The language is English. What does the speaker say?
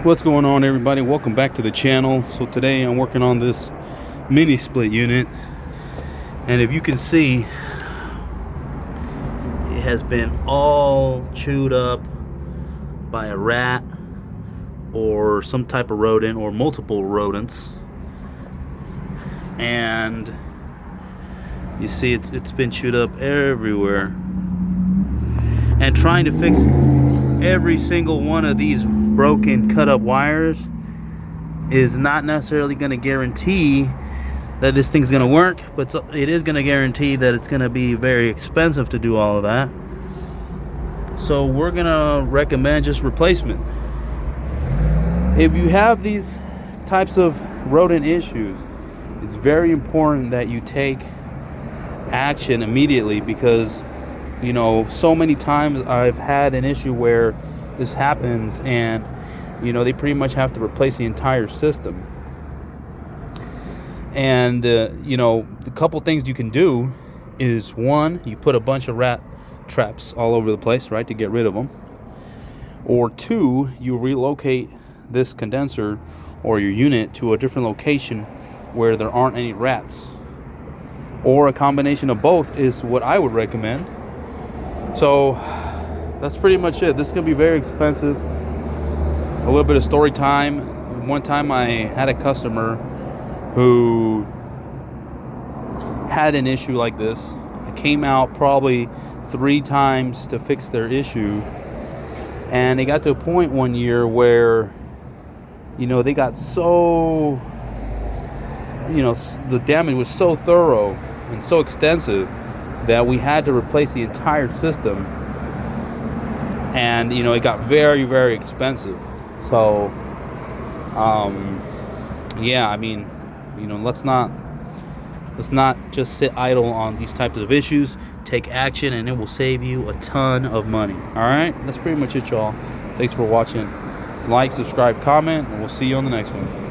What's going on, everybody? Welcome back to the channel. So today I'm working on this mini split unit, and if you can see, it has been all chewed up by a rat or some type of rodent or multiple rodents. And you see it's been chewed up everywhere, and trying to fix every single one of these broken cut up wires is not necessarily going to guarantee that this thing's going to work, but it is going to guarantee that it's going to be very expensive to do all of that. So we're going to recommend just replacement. If you have these types of rodent issues, it's very important that you take action immediately, because you know, so many times I've had an issue where this happens, and you know, they pretty much have to replace the entire system. And you know, the couple things you can do is, one, you put a bunch of rat traps all over the place, right, to get rid of them. Or two, you relocate this condenser or your unit to a different location where there aren't any rats. Or a combination of both is what I would recommend. So that's pretty much it. This is going to be very expensive. A little bit of story time. One time I had a customer who had an issue like this. I came out probably 3 times to fix their issue, and they got to a point one year where, you know, they got so, you know, the damage was so thorough and so extensive that we had to replace the entire system. And you know, it got very, very expensive. So yeah, I mean, you know, let's not just sit idle on these types of issues. Take action, and it will save you a ton of money. All right, that's pretty much it, y'all. Thanks for watching. Like, subscribe, comment, and we'll see you on the next one.